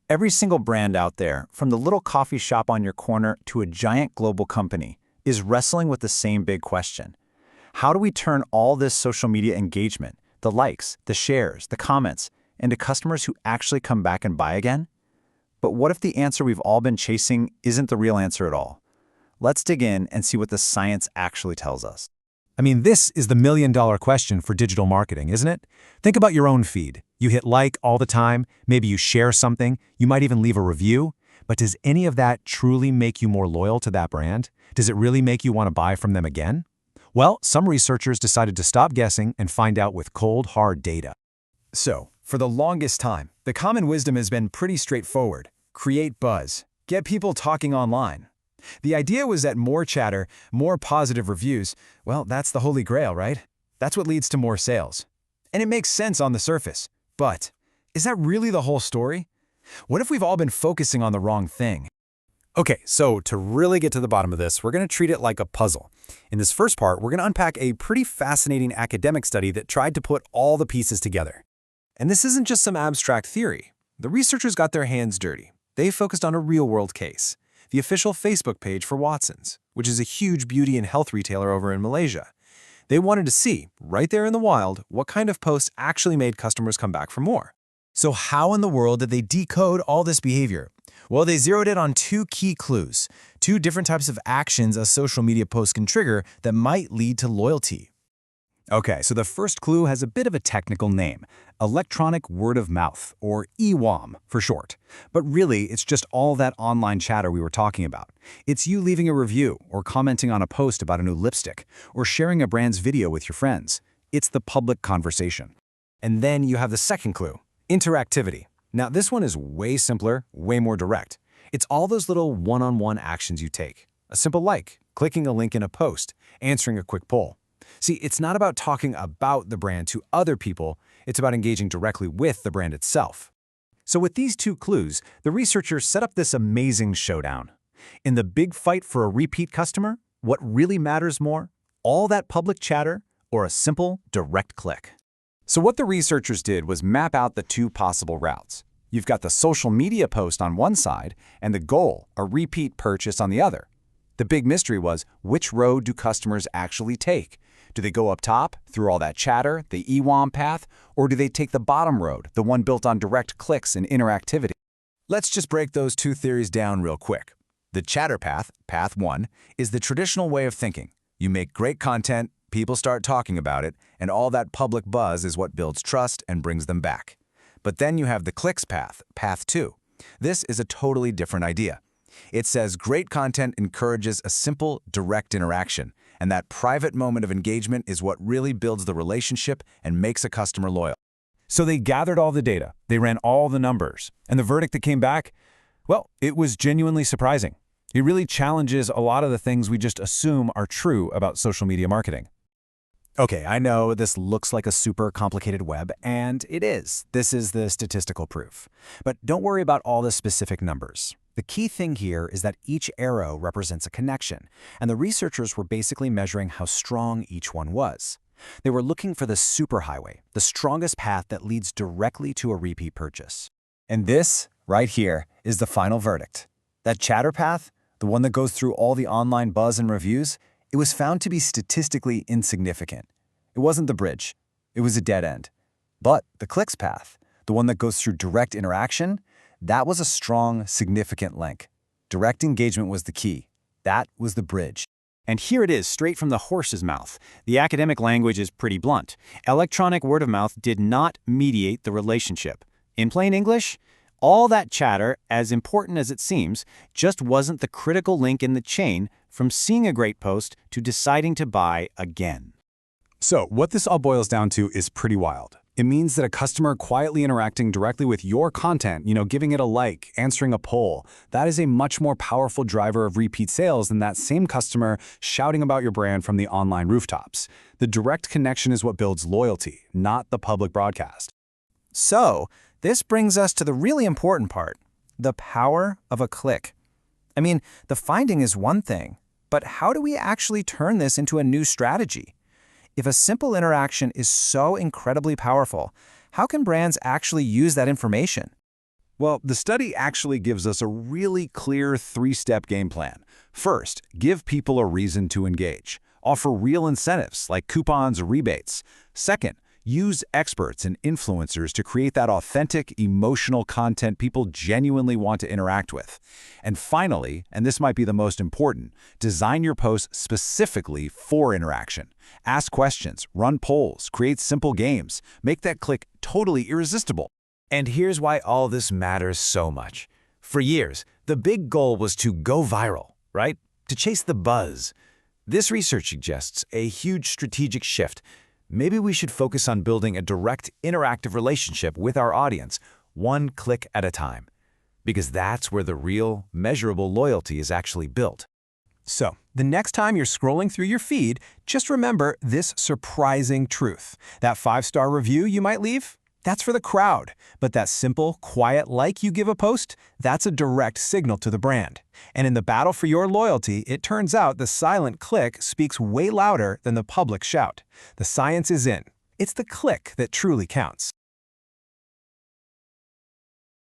Every single brand out there, from the little coffee shop on your corner to a giant global company, is wrestling with the same big question. How do we turn all this social media engagement, the likes, the shares, the comments, into customers who actually come back and buy again? But what if the answer we've all been chasing isn't the real answer at all? Let's dig in and see what the science actually tells us. This is the million-dollar question for digital marketing, isn't it? Think about your own feed. You hit like all the time, maybe you share something, you might even leave a review. But does any of that truly make you more loyal to that brand? Does it really make you want to buy from them again? Well, some researchers decided to stop guessing and find out with cold, hard data. So, for the longest time, the common wisdom has been pretty straightforward. Create buzz. Get people talking online. The idea was that more chatter, more positive reviews, well, that's the holy grail, right? That's what leads to more sales. And it makes sense on the surface. But is that really the whole story? What if we've all been focusing on the wrong thing? Okay, so to really get to the bottom of this, we're going to treat it like a puzzle. In this first part, we're going to unpack a pretty fascinating academic study that tried to put all the pieces together. And this isn't just some abstract theory. The researchers got their hands dirty. They focused on a real-world case, the official Facebook page for Watsons, which is a huge beauty and health retailer over in Malaysia. They wanted to see, right there in the wild, what kind of posts actually made customers come back for more. So how in the world did they decode all this behavior? Well, they zeroed in on two key clues, two different types of actions a social media post can trigger that might lead to loyalty. Okay, so the first clue has a bit of a technical name, electronic word of mouth, or EWOM for short. But really, it's just all that online chatter we were talking about. It's you leaving a review, or commenting on a post about a new lipstick, or sharing a brand's video with your friends. It's the public conversation. And then you have the second clue, interactivity. Now, this one is way simpler, way more direct. It's all those little one-on-one actions you take. A simple like, clicking a link in a post, answering a quick poll. See, it's not about talking about the brand to other people, it's about engaging directly with the brand itself. So with these two clues, the researchers set up this amazing showdown. In the big fight for a repeat customer, what really matters more? All that public chatter or a simple, direct click? So what the researchers did was map out the two possible routes. You've got the social media post on one side and the goal, a repeat purchase, on the other. The big mystery was, which road do customers actually take? Do they go up top, through all that chatter, the EWOM path, or do they take the bottom road, the one built on direct clicks and interactivity? Let's just break those two theories down real quick. The chatter path, path 1, is the traditional way of thinking. You make great content, people start talking about it, and all that public buzz is what builds trust and brings them back. But then you have the clicks path, path 2. This is a totally different idea. It says great content encourages a simple, direct interaction, and that private moment of engagement is what really builds the relationship and makes a customer loyal. So they gathered all the data, they ran all the numbers, and the verdict that came back, well, it was genuinely surprising. It really challenges a lot of the things we just assume are true about social media marketing. Okay, I know this looks like a super complicated web, and it is. This is the statistical proof. But don't worry about all the specific numbers. The key thing here is that each arrow represents a connection, and the researchers were basically measuring how strong each one was. They were looking for the superhighway, the strongest path that leads directly to a repeat purchase. And this, right here, is the final verdict. That chatter path, the one that goes through all the online buzz and reviews, it was found to be statistically insignificant. It wasn't the bridge. It was a dead end. But the clicks path, the one that goes through direct interaction, that was a strong, significant link. Direct engagement was the key. That was the bridge. And here it is, straight from the horse's mouth. The academic language is pretty blunt. Electronic word of mouth did not mediate the relationship. In plain English, all that chatter, as important as it seems, just wasn't the critical link in the chain from seeing a great post to deciding to buy again. So what this all boils down to is pretty wild. It means that a customer quietly interacting directly with your content, giving it a like, answering a poll, that is a much more powerful driver of repeat sales than that same customer shouting about your brand from the online rooftops. The direct connection is what builds loyalty, not the public broadcast. So, this brings us to the really important part, the power of a click. The finding is one thing, but how do we actually turn this into a new strategy? If a simple interaction is so incredibly powerful, how can brands actually use that information? Well, the study actually gives us a really clear three-step game plan. First, give people a reason to engage. Offer real incentives like coupons or rebates. Second, use experts and influencers to create that authentic, emotional content people genuinely want to interact with. And finally, and this might be the most important, design your posts specifically for interaction. Ask questions, run polls, create simple games, make that click totally irresistible. And here's why all this matters so much. For years, the big goal was to go viral, right? To chase the buzz. This research suggests a huge strategic shift. Maybe we should focus on building a direct, interactive relationship with our audience, one click at a time. Because that's where the real, measurable loyalty is actually built. So, the next time you're scrolling through your feed, just remember this surprising truth. That 5-star review you might leave? That's for the crowd. But that simple, quiet like you give a post, that's a direct signal to the brand. And in the battle for your loyalty, it turns out the silent click speaks way louder than the public shout. The science is in. It's the click that truly counts.